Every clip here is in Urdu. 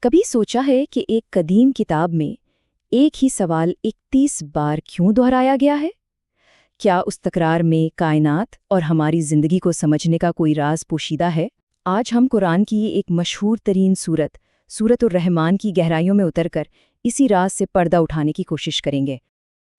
کبھی سوچا ہے کہ ایک قدیم کتاب میں ایک ہی سوال 31 بار کیوں دہرایا گیا ہے؟ کیا اس تکرار میں کائنات اور ہماری زندگی کو سمجھنے کا کوئی راز پوشیدہ ہے؟ آج ہم قرآن کی ایک مشہور ترین سورت الرحمن کی گہرائیوں میں اتر کر اسی راز سے پردہ اٹھانے کی کوشش کریں گے۔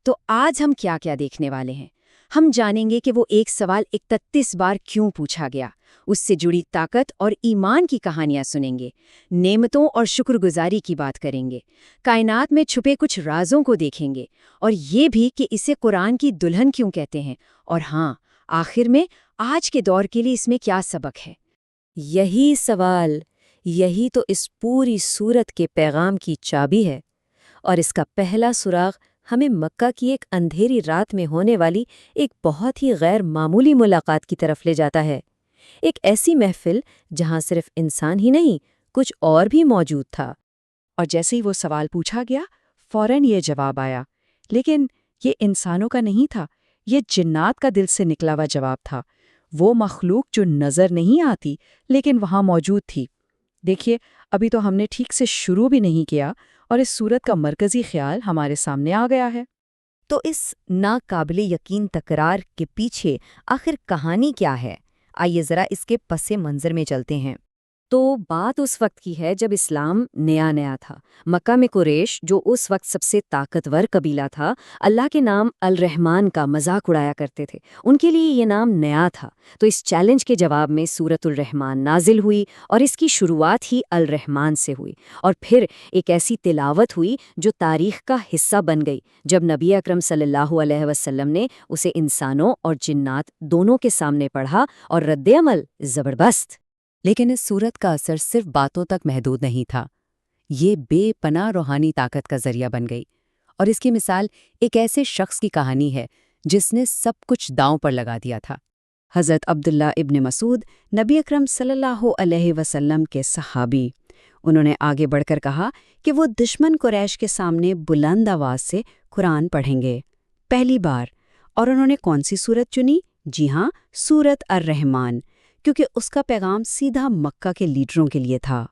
تو آج ہم کیا دیکھنے والے ہیں؟ ہم جانیں گے کہ وہ ایک سوال 31 بار کیوں پوچھا گیا، اس سے جڑی طاقت اور ایمان کی کہانیاں سنیں گے، نعمتوں اور شکر گزاری کی بات کریں گے، کائنات میں چھپے کچھ رازوں کو دیکھیں گے، اور یہ بھی کہ اسے قرآن کی دلہن کیوں کہتے ہیں، اور ہاں، آخر میں آج کے دور کے لیے اس میں کیا سبق ہے۔ یہی سوال، یہی تو اس پوری سورت کے پیغام کی چابی ہے، اور اس کا پہلا سراغ ہمیں مکہ کی ایک اندھیری رات میں ہونے والی ایک بہت ہی غیر معمولی ملاقات کی طرف لے جاتا ہے۔ ایک ایسی محفل جہاں صرف انسان ہی نہیں، کچھ اور بھی موجود تھا۔ اور جیسے ہی وہ سوال پوچھا گیا، فوراً یہ جواب آیا، لیکن یہ انسانوں کا نہیں تھا، یہ جنات کا دل سے نکلا ہوا جواب تھا، وہ مخلوق جو نظر نہیں آتی لیکن وہاں موجود تھی۔ دیکھیے، ابھی تو ہم نے ٹھیک سے شروع بھی نہیں کیا اور اس صورت کا مرکزی خیال ہمارے سامنے آ گیا ہے۔ تو اس ناقابل یقین تکرار کے پیچھے آخر کہانی کیا ہے؟ آئیے ذرا اس کے پس منظر میں چلتے ہیں۔ تو بات اس وقت کی ہے جب اسلام نیا تھا۔ مکہ میں قریش، جو اس وقت سب سے طاقتور قبیلہ تھا، اللہ کے نام الرحمن کا مذاق اڑایا کرتے تھے۔ ان کے لیے یہ نام نیا تھا، تو اس چیلنج کے جواب میں سورت الرحمن نازل ہوئی، اور اس کی شروعات ہی الرحمن سے ہوئی، اور پھر ایک ایسی تلاوت ہوئی جو تاریخ کا حصہ بن گئی، جب نبی اکرم صلی اللہ علیہ وسلم نے اسے انسانوں اور جنات دونوں کے سامنے پڑھا، اور رد عمل زبردست۔ لیکن اس سورت کا اثر صرف باتوں تک محدود نہیں تھا، یہ بے پناہ روحانی طاقت کا ذریعہ بن گئی، اور اس کی مثال ایک ایسے شخص کی کہانی ہے جس نے سب کچھ داؤں پر لگا دیا تھا۔ حضرت عبداللہ ابن مسعود، نبی اکرم صلی اللہ علیہ وسلم کے صحابی، انہوں نے آگے بڑھ کر کہا کہ وہ دشمن قریش کے سامنے بلند آواز سے قرآن پڑھیں گے، پہلی بار۔ اور انہوں نے کون سی سورت چنی؟ جی ہاں، سورت الرحمن، کیونکہ اس کا پیغام سیدھا مکہ کے لیڈروں کے لیے تھا۔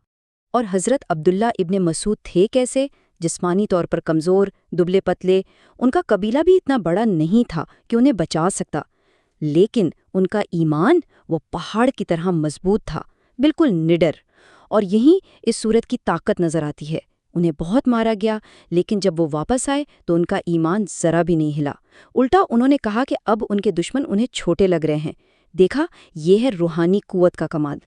اور حضرت عبداللہ ابن مسعود تھے کیسے؟ جسمانی طور پر کمزور، دبلے پتلے، ان کا قبیلہ بھی اتنا بڑا نہیں تھا کہ انہیں بچا سکتا، لیکن ان کا ایمان وہ پہاڑ کی طرح مضبوط تھا، بالکل نڈر۔ اور یہیں اس سورت کی طاقت نظر آتی ہے۔ انہیں بہت مارا گیا، لیکن جب وہ واپس آئے تو ان کا ایمان ذرا بھی نہیں ہلا، الٹا انہوں نے کہا کہ اب ان کے دشمن انہیں چھوٹے لگ رہے ہیں۔ دیکھا، یہ ہے روحانی قوت کا کمال۔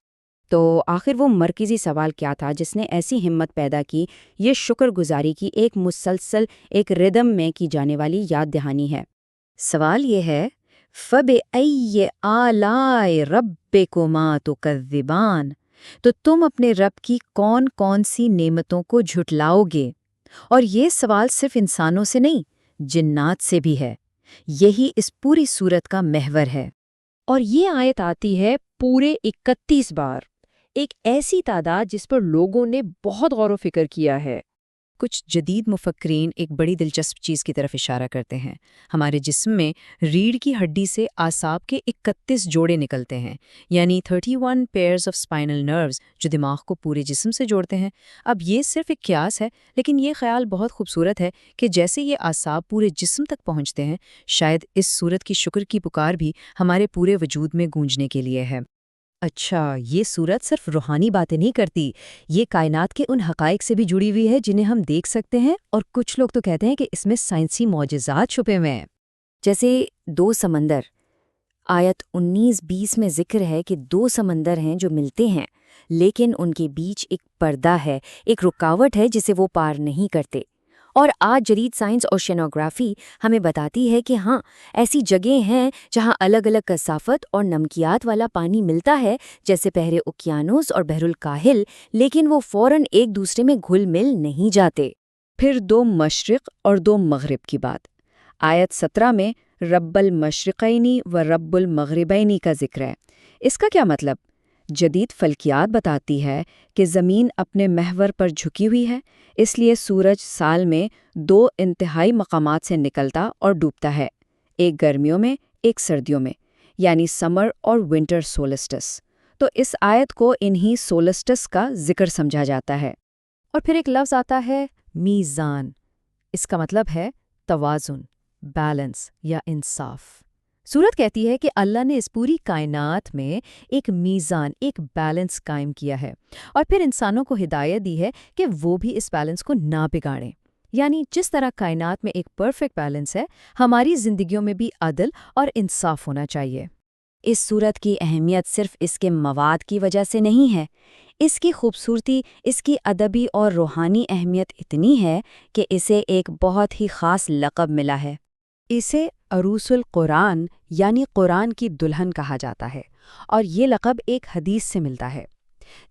تو آخر وہ مرکزی سوال کیا تھا جس نے ایسی ہمت پیدا کی؟ یہ شکر گزاری کی ایک مسلسل، ایک ردم میں کی جانے والی یاد دہانی ہے۔ سوال یہ ہے، فَبِأَيِّ آلَاءِ رَبِّكُمَا تُكَذِّبَانِ، تو تم اپنے رب کی کون کون سی نعمتوں کو جھٹلاؤ گے؟ اور یہ سوال صرف انسانوں سے نہیں، جنات سے بھی ہے۔ یہی اس پوری سورت کا محور ہے۔ اور یہ آیت آتی ہے پورے 31 بار، ایک ایسی تعداد جس پر لوگوں نے بہت غور و فکر کیا ہے۔ کچھ جدید مفکرین ایک بڑی دلچسپ چیز کی طرف اشارہ کرتے ہیں۔ ہمارے جسم میں ریڑھ کی ہڈی سے اعصاب کے 31 جوڑے نکلتے ہیں، یعنی 31 پیئرز آف اسپائنل نروز، جو دماغ کو پورے جسم سے جوڑتے ہیں۔ اب یہ صرف ایک قیاس ہے، لیکن یہ خیال بہت خوبصورت ہے کہ جیسے یہ اعصاب پورے جسم تک پہنچتے ہیں، شاید اس صورت کی شکر کی پکار بھی ہمارے پورے وجود میں گونجنے کے لیے ہے۔ اچھا، یہ سورت صرف روحانی باتیں نہیں کرتی، یہ کائنات کے ان حقائق سے بھی جڑی ہوئی ہے جنہیں ہم دیکھ سکتے ہیں، اور کچھ لوگ تو کہتے ہیں کہ اس میں سائنسی معجزات چھپے ہوئے ہیں، جیسے 2 سمندر۔ آیت 19-20 میں ذکر ہے کہ 2 سمندر ہیں جو ملتے ہیں، لیکن ان کے بیچ ایک پردہ ہے، ایک رکاوٹ ہے جسے وہ پار نہیں کرتے۔ اور آج جدید سائنس اور اوشینوگرافی ہمیں بتاتی ہے کہ ہاں، ایسی جگہیں ہیں جہاں الگ الگ کثافت اور نمکیات والا پانی ملتا ہے، جیسے بحر اوقیانوس اور بحر الکاہل، لیکن وہ فوراً ایک دوسرے میں گھل مل نہیں جاتے۔ پھر 2 مشرق اور 2 مغرب کی بات۔ آیت 17 میں رب المشرقینی و رب المغربینی کا ذکر ہے۔ اس کا کیا مطلب؟ جدید فلکیات بتاتی ہے کہ زمین اپنے محور پر جھکی ہوئی ہے، اس لیے سورج سال میں 2 انتہائی مقامات سے نکلتا اور ڈوبتا ہے، ایک گرمیوں میں، ایک سردیوں میں، یعنی سمر اور ونٹر سولسٹس۔ تو اس آیت کو انہی سولسٹس کا ذکر سمجھا جاتا ہے۔ اور پھر ایک لفظ آتا ہے میزان. اس کا مطلب ہے توازن، بیلنس یا انصاف. سورت کہتی ہے کہ اللہ نے اس پوری کائنات میں ایک میزان، ایک بیلنس قائم کیا ہے، اور پھر انسانوں کو ہدایت دی ہے کہ وہ بھی اس بیلنس کو نہ بگاڑیں. یعنی جس طرح کائنات میں ایک پرفیکٹ بیلنس ہے، ہماری زندگیوں میں بھی عدل اور انصاف ہونا چاہیے. اس سورت کی اہمیت صرف اس کے مواد کی وجہ سے نہیں ہے. اس کی خوبصورتی، اس کی ادبی اور روحانی اہمیت اتنی ہے کہ اسے ایک بہت ہی خاص لقب ملا ہے. اسے عروس القرآن یعنی قرآن کی دلہن کہا جاتا ہے، اور یہ لقب ایک حدیث سے ملتا ہے.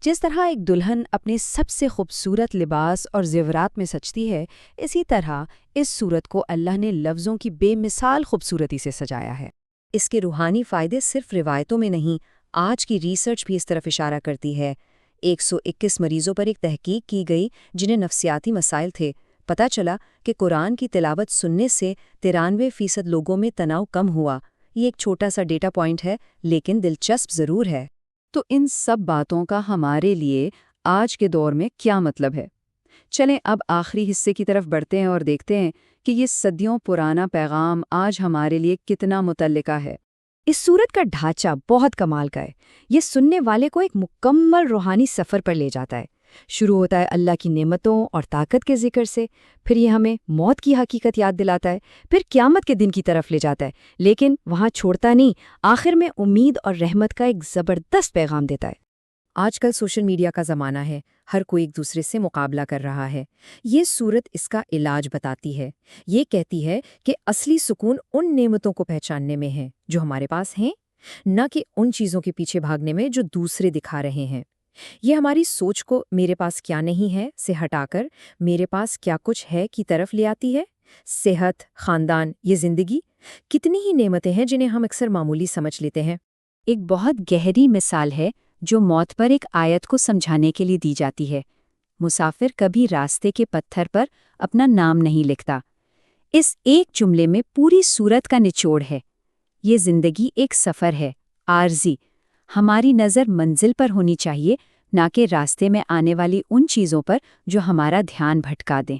جس طرح ایک دلہن اپنے سب سے خوبصورت لباس اور زیورات میں سجتی ہے، اسی طرح اس سورت کو اللہ نے لفظوں کی بے مثال خوبصورتی سے سجایا ہے. اس کے روحانی فائدے صرف روایتوں میں نہیں، آج کی ریسرچ بھی اس طرف اشارہ کرتی ہے. 121 مریضوں پر ایک تحقیق کی گئی جنہیں نفسیاتی مسائل تھے. پتہ چلا کہ قرآن کی تلاوت سننے سے 93% لوگوں میں تناؤ کم ہوا. یہ ایک چھوٹا سا ڈیٹا پوائنٹ ہے، لیکن دلچسپ ضرور ہے. تو ان سب باتوں کا ہمارے لیے آج کے دور میں کیا مطلب ہے؟ چلیں اب آخری حصے کی طرف بڑھتے ہیں اور دیکھتے ہیں کہ یہ صدیوں پرانا پیغام آج ہمارے لیے کتنا متعلقہ ہے. اس سورت کا ڈھانچہ بہت کمال کا ہے. یہ سننے والے کو ایک مکمل روحانی سفر پر لے جاتا ہے. شروع ہوتا ہے اللہ کی نعمتوں اور طاقت کے ذکر سے، پھر یہ ہمیں موت کی حقیقت یاد دلاتا ہے، پھر قیامت کے دن کی طرف لے جاتا ہے، لیکن وہاں چھوڑتا نہیں. آخر میں امید اور رحمت کا ایک زبردست پیغام دیتا ہے. آج کل سوشل میڈیا کا زمانہ ہے، ہر کوئی ایک دوسرے سے مقابلہ کر رہا ہے. یہ سورت اس کا علاج بتاتی ہے. یہ کہتی ہے کہ اصلی سکون ان نعمتوں کو پہچاننے میں ہے جو ہمارے پاس ہیں، نہ کہ ان چیزوں کے پیچھے بھاگنے میں جو دوسرے دکھا رہے ہیں. یہ ہماری سوچ کو میرے پاس کیا نہیں ہے سے ہٹا کر میرے پاس کیا کچھ ہے کی طرف لے آتی ہے. صحت، خاندان، یہ زندگی، کتنی ہی نعمتیں ہیں جنہیں ہم اکثر معمولی سمجھ لیتے ہیں. ایک بہت گہری مثال ہے جو موت پر ایک آیت کو سمجھانے کے لیے دی جاتی ہے. مسافر کبھی راستے کے پتھر پر اپنا نام نہیں لکھتا. اس ایک جملے میں پوری سورت کا نچوڑ ہے. یہ زندگی ایک سفر ہے، عارضی. ہماری نظر منزل پر ہونی چاہیے، نہ کہ راستے میں آنے والی ان چیزوں پر جو ہمارا دھیان بھٹکا دیں.